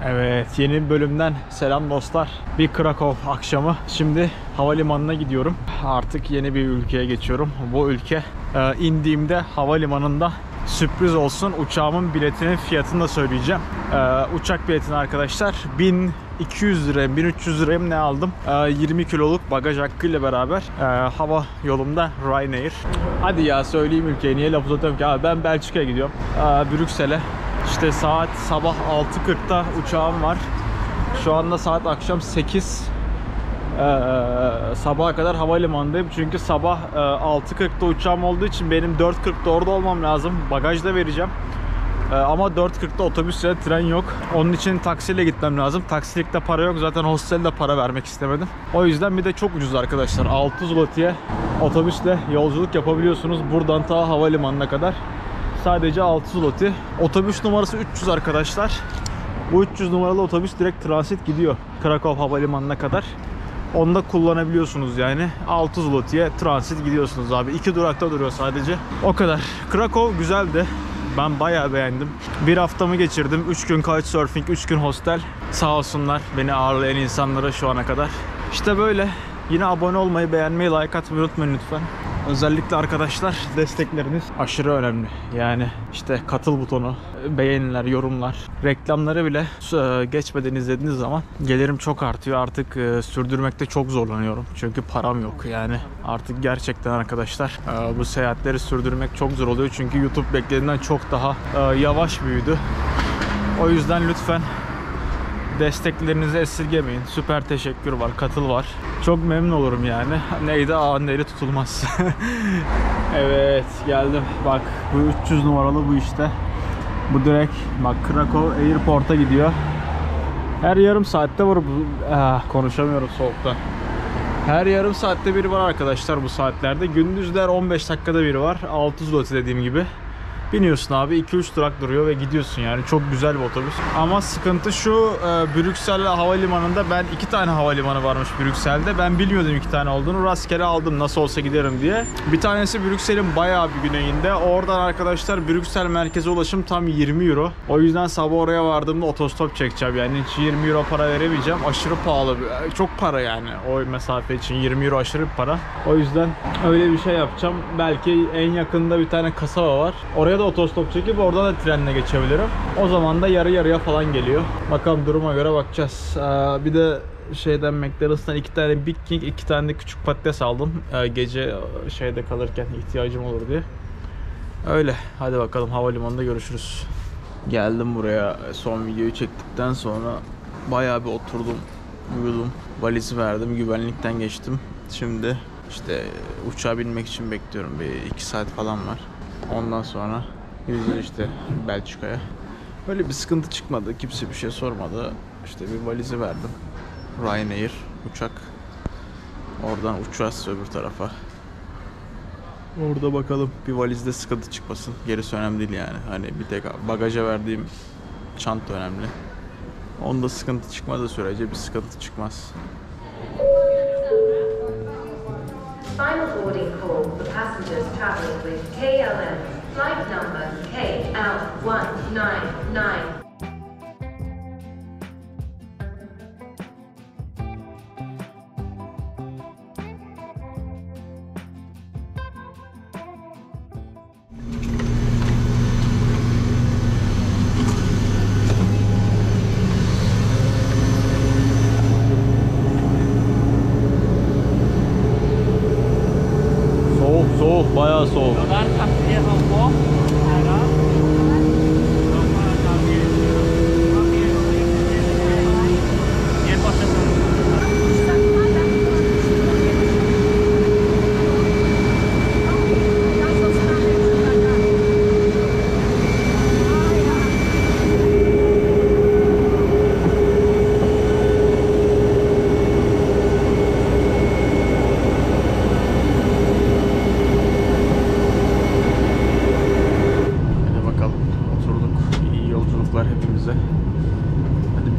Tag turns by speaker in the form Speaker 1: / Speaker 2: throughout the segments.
Speaker 1: Evet, yeni bir bölümden selam dostlar. Bir Krakow akşamı. Şimdi havalimanına gidiyorum. Artık yeni bir ülkeye geçiyorum. Bu ülke indiğimde havalimanında sürpriz olsun. Uçağımın biletinin fiyatını da söyleyeceğim. Uçak biletini arkadaşlar 1200 liraya, 1300 liraya ne aldım? 20 kiloluk bagaj hakkıyla beraber hava yolumda Ryanair. Hadi ya söyleyeyim ülkeyi, niye laf uzatıyorum ki? Abi ben Belçika'ya gidiyorum. Brüksel'e. İşte saat sabah 6.40'da uçağım var. Şu anda saat akşam 8. Sabaha kadar havalimanındayım. Çünkü sabah 6.40'da uçağım olduğu için benim 4.40'da orada olmam lazım. Bagaj da vereceğim. Ama 4.40'da otobüs ya tren yok. Onun için taksiyle gitmem lazım. Taksilikte para yok. Zaten hostelde para vermek istemedim. O yüzden bir de çok ucuz arkadaşlar. 6 zloty'ye otobüsle yolculuk yapabiliyorsunuz. Buradan ta havalimanına kadar. Sadece 6 zloty. Otobüs numarası 300 arkadaşlar. Bu 300 numaralı otobüs direkt transit gidiyor Krakow havalimanına kadar. Onu da kullanabiliyorsunuz yani. 6 zloty'ye transit gidiyorsunuz abi. 2 durakta duruyor sadece. O kadar. Krakow güzeldi. Ben bayağı beğendim. Bir haftamı geçirdim. 3 gün couchsurfing, 3 gün hostel. Sağ olsunlar beni ağırlayan insanlara şu ana kadar. İşte böyle. Yine abone olmayı, beğenmeyi, like atmayı unutmayın lütfen. Özellikle arkadaşlar destekleriniz aşırı önemli. Yani işte katıl butonu, beğeniler, yorumlar, reklamları bile geçmeden izlediğiniz zaman gelirim çok artıyor. Artık sürdürmekte çok zorlanıyorum. Çünkü param yok yani. Artık gerçekten arkadaşlar bu seyahatleri sürdürmek çok zor oluyor. Çünkü YouTube beklediğinden çok daha yavaş büyüdü. O yüzden lütfen desteklerinizi esirgemeyin. Süper teşekkür var, katıl var. Çok memnun olurum yani. Neydi? Ağın eli tutulmaz. Evet, geldim. Bak bu 300 numaralı bu işte. Bu direkt bak Krakow Airport'a gidiyor. Her yarım saatte var bu. Konuşamıyorum soğukta. Her yarım saatte biri var arkadaşlar bu saatlerde. Gündüzler 15 dakikada biri var. 6 zloty dediğim gibi. Biniyorsun abi, 2-3 durak duruyor ve gidiyorsun yani. Çok güzel bir otobüs. Ama sıkıntı şu, Brüksel havalimanında ben 2 tane havalimanı varmış Brüksel'de. Ben bilmiyordum 2 tane olduğunu. Rastgele aldım nasıl olsa giderim diye. Bir tanesi Brüksel'in bayağı bir güneyinde. Oradan arkadaşlar Brüksel merkeze ulaşım tam 20 euro. O yüzden sabah oraya vardığımda otostop çekeceğim. Yani hiç 20 euro para veremeyeceğim. Aşırı pahalı. Çok para yani. O mesafe için 20 euro aşırı bir para. O yüzden öyle bir şey yapacağım. Belki en yakında bir tane kasaba var. Oraya da otostop çekip oradan da trenle geçebilirim. O zaman da yarı yarıya falan geliyor. Bakalım duruma göre bakacağız. Bir de şeyden McDonald's'tan 2 tane Big King, 2 tane de küçük patates aldım. Gece şeyde kalırken ihtiyacım olur diye. Öyle. Hadi bakalım havalimanında görüşürüz. Geldim buraya. Son videoyu çektikten sonra bayağı bir oturdum, uyudum. Valizi verdim. Güvenlikten geçtim. Şimdi işte uçağa binmek için bekliyorum. Bir 2 saat falan var. Ondan sonra gideceğiz işte Belçika'ya. Böyle bir sıkıntı çıkmadı. Kimse bir şey sormadı. İşte bir valizi verdim. Ryanair uçak. Oradan uçacağız öbür tarafa. Orada bakalım bir valizde sıkıntı çıkmasın. Gerisi önemli değil yani. Hani bir tek bagaja verdiğim çanta önemli. Onda sıkıntı çıkmadığı sürece bir sıkıntı çıkmaz.
Speaker 2: Final boarding call for passengers traveling with KLM, flight number KL199.
Speaker 1: Soğuk, bayağı soğuk.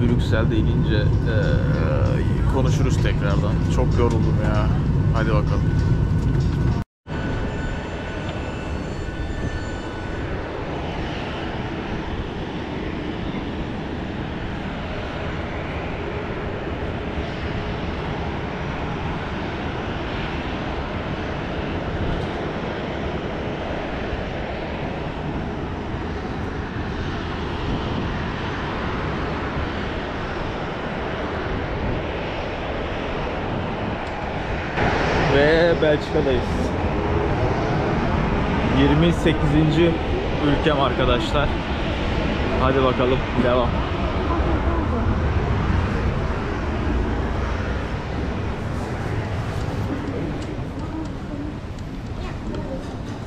Speaker 1: Brüksel'de inince konuşuruz tekrardan. Çok yoruldum ya. Hadi bakalım. Belçika'dayız. 28. ülkem arkadaşlar. Hadi bakalım, devam.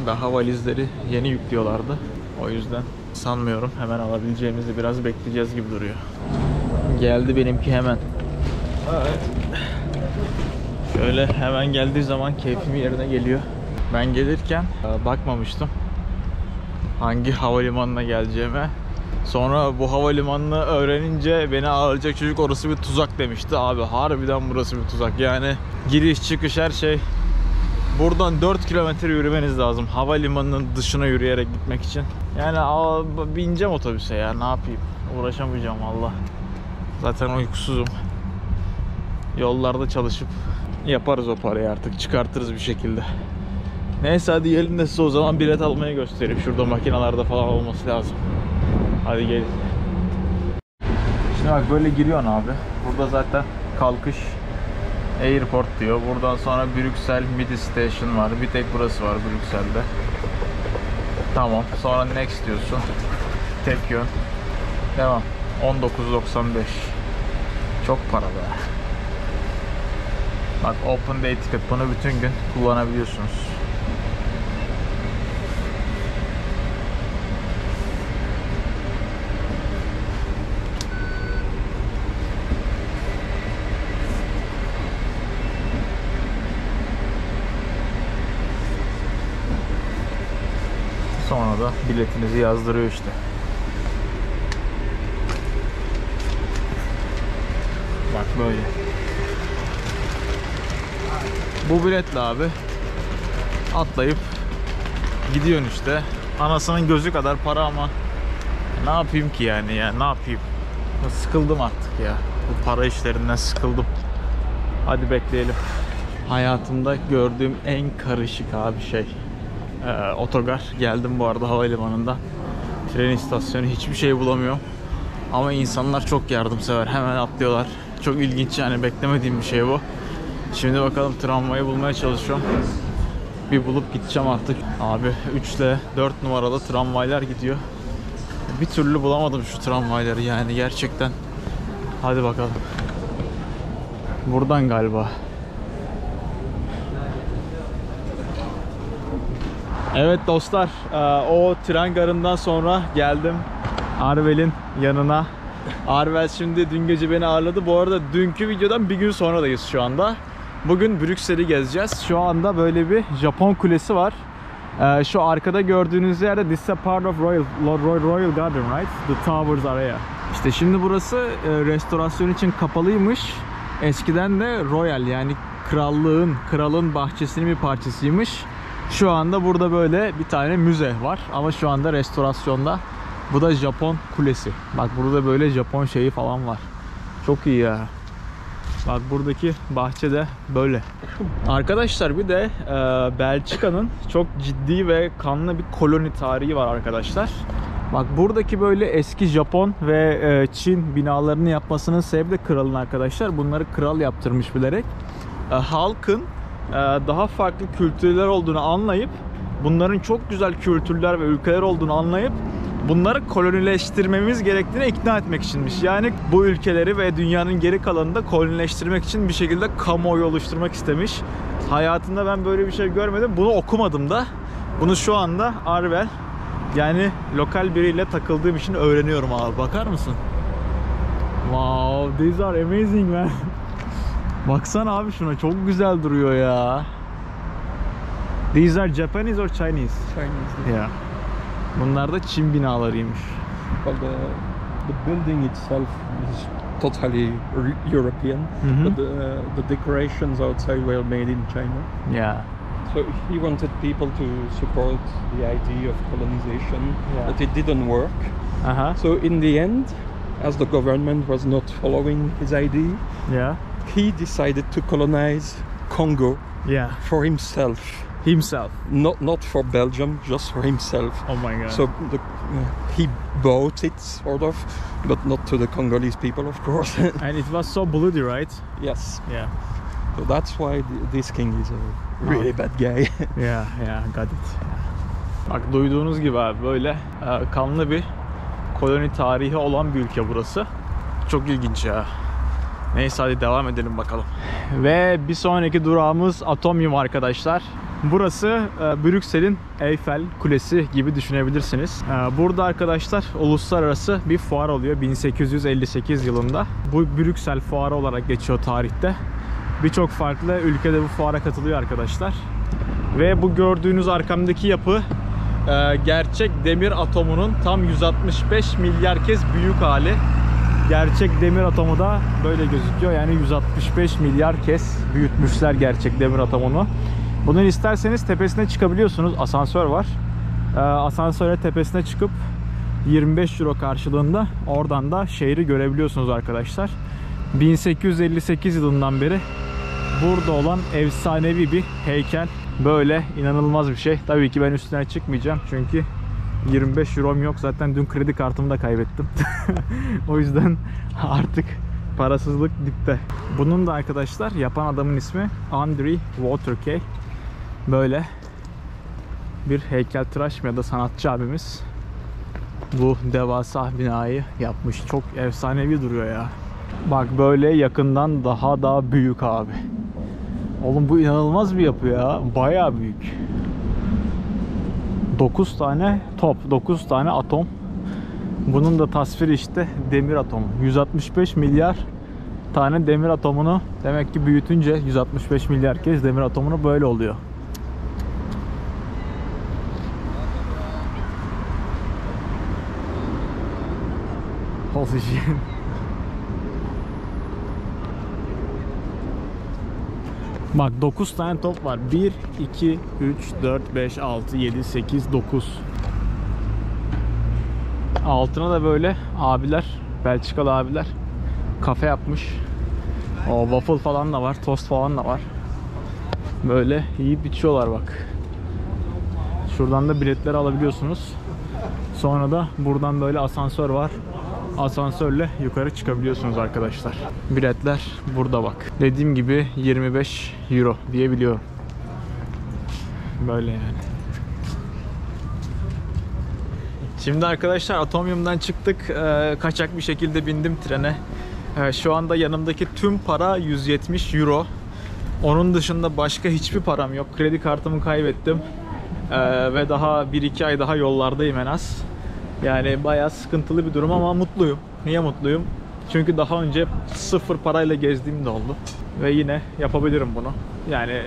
Speaker 1: Daha valizleri yeni yüklüyorlardı. O yüzden sanmıyorum hemen alabileceğimizi, biraz bekleyeceğiz gibi duruyor. Geldi benimki hemen. Evet. Şöyle hemen geldiği zaman keyfim yerine geliyor. Ben gelirken bakmamıştım hangi havalimanına geleceğime. Sonra bu havalimanını öğrenince beni ağırlayacak çocuk orası bir tuzak demişti. Abi harbiden burası bir tuzak. Yani giriş çıkış her şey. Buradan 4 kilometre yürümeniz lazım havalimanının dışına yürüyerek gitmek için. Yani bineceğim otobüse ya, ne yapayım, uğraşamayacağım valla. Zaten uykusuzum. Yollarda çalışıp yaparız o parayı, artık çıkartırız bir şekilde. Neyse hadi gelin de size o zaman bilet almayı göstereyim. Şurada makinelerde falan olması lazım. Hadi gelin. Şimdi bak böyle giriyorsun abi. Burada zaten kalkış Airport diyor. Buradan sonra Brüksel Midi Station var. Bir tek burası var Brüksel'de. Tamam. Sonra next diyorsun. Tek yön. Devam. 19.95. Çok para be. Bak Open Day ticket. Bunu bütün gün kullanabiliyorsunuz. Sonra da biletinizi yazdırıyor işte. Bak böyle. Bu biletle abi atlayıp gidiyorsun işte. Anasının gözü kadar para ama ne yapayım ki yani ya, ne yapayım? Sıkıldım artık ya. Bu para işlerinden sıkıldım. Hadi bekleyelim. Hayatımda gördüğüm en karışık abi şey. Otogar. Geldim bu arada havalimanından. Tren istasyonu, hiçbir şey bulamıyorum. Ama insanlar çok yardımsever. Hemen atlıyorlar. Çok ilginç yani, beklemediğim bir şey bu. Şimdi bakalım, tramvayı bulmaya çalışıyorum. Bir bulup gideceğim artık. Abi 3 ile 4 numaralı tramvaylar gidiyor. Bir türlü bulamadım şu tramvayları yani gerçekten. Hadi bakalım. Buradan galiba. Evet dostlar, o tren garından sonra geldim Arvel'in yanına. Arvel şimdi dün gece beni ağırladı. Bu arada dünkü videodan bir gün sonradayız şu anda. Bugün Brüksel'i gezeceğiz. Şu anda böyle bir Japon kulesi var. Şu arkada gördüğünüz yerde, this is a part of Royal Garden, right? The Towers area. İşte şimdi burası restorasyon için kapalıymış. Eskiden de Royal, yani kralın bahçesinin bir parçasıymış. Şu anda burada böyle bir tane müze var ama şu anda restorasyonda. Bu da Japon kulesi. Bak burada böyle Japon şeyi falan var. Çok iyi ya. Bak buradaki bahçede böyle. Arkadaşlar bir de Belçika'nın çok ciddi ve kanlı bir koloni tarihi var arkadaşlar. Bak buradaki böyle eski Japon ve Çin binalarını yapmasının sebebi de kralın arkadaşlar. Bunları kral yaptırmış bilerek. Halkın daha farklı kültürler olduğunu anlayıp, bunların çok güzel kültürler ve ülkeler olduğunu anlayıp bunları kolonileştirmemiz gerektiğine ikna etmek içinmiş. Yani bu ülkeleri ve dünyanın geri kalanını da kolonileştirmek için bir şekilde kamuoyu oluşturmak istemiş. Hayatımda ben böyle bir şey görmedim. Bunu okumadım da. Bunu şu anda Arvel, yani lokal biriyle takıldığım için öğreniyorum abi. Bakar mısın? Wow, these are amazing man. Baksana abi şuna, çok güzel duruyor ya. These are Japanese or Chinese?
Speaker 3: Chinese.
Speaker 1: Yeah. Bunlar da Çin binalarıymış.
Speaker 3: Well, the building itself is totally European, but the decorations outside were made in China.
Speaker 1: Yeah.
Speaker 3: So he wanted people to support the idea of colonization, but it didn't work. So in the end, as the government was not following his idea, he decided to colonize Congo for himself. Not for Belgium, just for himself.
Speaker 1: Oh my god.
Speaker 3: So he bought it, sort of, but not to the Congolese people, of course.
Speaker 1: And it was so bloody, right?
Speaker 3: Yes.
Speaker 1: Yeah.
Speaker 3: So that's why this king is a really bad guy.
Speaker 1: Yeah, got it. Bak duyduğunuz gibi abi böyle kanlı bir koloni tarihi olan bir ülke burası. Çok ilginç ya. Neyse hadi devam edelim bakalım. Ve bir sonraki durağımız Atomium arkadaşlar. Burası Brüksel'in Eiffel Kulesi gibi düşünebilirsiniz. Burada arkadaşlar uluslararası bir fuar oluyor 1858 yılında. Bu Brüksel fuarı olarak geçiyor tarihte. Birçok farklı ülkede bu fuara katılıyor arkadaşlar. Ve bu gördüğünüz arkamdaki yapı gerçek demir atomunun tam 165 milyar kez büyük hali. Gerçek demir atomu da böyle gözüküyor. Yani 165 milyar kez büyütmüşler gerçek demir atomunu. Bunun isterseniz tepesine çıkabiliyorsunuz. Asansör var. Asansöre tepesine çıkıp 25 euro karşılığında oradan da şehri görebiliyorsunuz arkadaşlar. 1858 yılından beri burada olan efsanevi bir heykel. Böyle inanılmaz bir şey. Tabii ki ben üstüne çıkmayacağım çünkü 25 euro'm yok. Zaten dün kredi kartımı da kaybettim. O yüzden artık parasızlık dipte. Bunun da arkadaşlar yapan adamın ismi Andrei Waterkey. Böyle bir heykeltıraş ya da sanatçı abimiz bu devasa binayı yapmış. Çok efsanevi duruyor ya. Bak böyle yakından daha büyük abi. Oğlum bu inanılmaz bir yapı ya. Bayağı büyük. 9 tane top, 9 tane atom. Bunun da tasviri işte demir atomu. 165 milyar tane demir atomunu demek ki büyütünce 165 milyar kez demir atomunu böyle oluyor. Holy shit. Bak 9 tane top var. 1, 2, 3, 4, 5, 6, 7, 8, 9. Altına da böyle abiler, Belçikalı abiler kafe yapmış. O waffle falan da var, tost falan da var. Böyle yiyip içiyorlar bak. Şuradan da biletleri alabiliyorsunuz. Sonra da buradan böyle asansör var. Asansörle yukarı çıkabiliyorsunuz arkadaşlar. Biletler burada bak. Dediğim gibi 25 euro diyebiliyorum. Böyle yani. Şimdi arkadaşlar Atomium'dan çıktık. Kaçak bir şekilde bindim trene. Şu anda yanımdaki tüm para 170 euro. Onun dışında başka hiçbir param yok. Kredi kartımı kaybettim. Ve daha 1-2 ay daha yollardayım en az. Yani bayağı sıkıntılı bir durum ama mutluyum. Niye mutluyum? Çünkü daha önce sıfır parayla gezdiğim de oldu. Ve yine yapabilirim bunu. Yani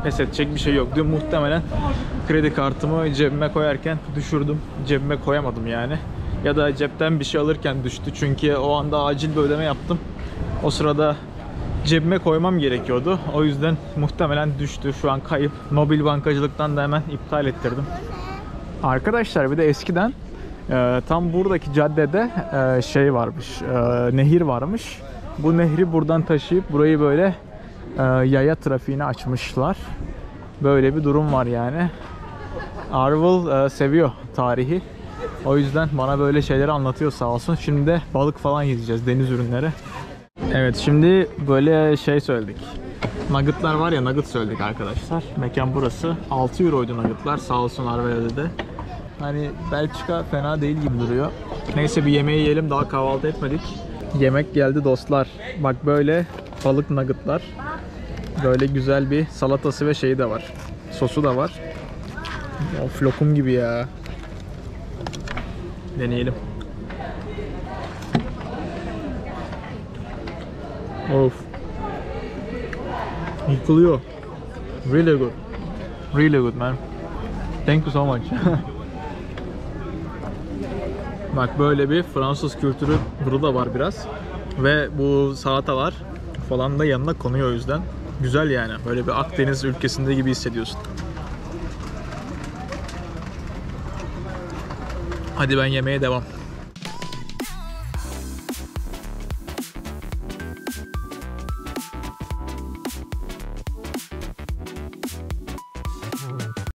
Speaker 1: pes edecek bir şey yok. Dün muhtemelen kredi kartımı cebime koyarken düşürdüm. Cebime koyamadım yani. Ya da cepten bir şey alırken düştü. Çünkü o anda acil bir ödeme yaptım. O sırada cebime koymam gerekiyordu. O yüzden muhtemelen düştü. Şu an kayıp. Mobil bankacılıktan da hemen iptal ettirdim. Arkadaşlar bir de eskiden tam buradaki caddede şey varmış, nehir varmış. Bu nehri buradan taşıyıp burayı böyle yaya trafiğine açmışlar. Böyle bir durum var yani. Arvel seviyor tarihi. O yüzden bana böyle şeyleri anlatıyor sağ olsun. Şimdi de balık falan yiyeceğiz, deniz ürünleri. Evet şimdi böyle şey söyledik. Nuggetlar var ya, nugget söyledik arkadaşlar. Mekan burası. 6 euroydu nuggetlar, sağ olsun Arvel'de de. Hani Belçika fena değil gibi duruyor. Neyse bir yemeği yiyelim, daha kahvaltı etmedik. Yemek geldi dostlar. Bak böyle balık nuggetlar. Böyle güzel bir salatası ve şeyi de var. Sosu da var. Of, lokum gibi ya. Deneyelim. Of. Yıkılıyor. Really good. Really good man. Thank you so much. Bak böyle bir Fransız kültürü burada var biraz. Ve bu salatalar falan da yanına konuyor o yüzden. Güzel yani. Böyle bir Akdeniz ülkesinde gibi hissediyorsun. Hadi ben yemeğe devam.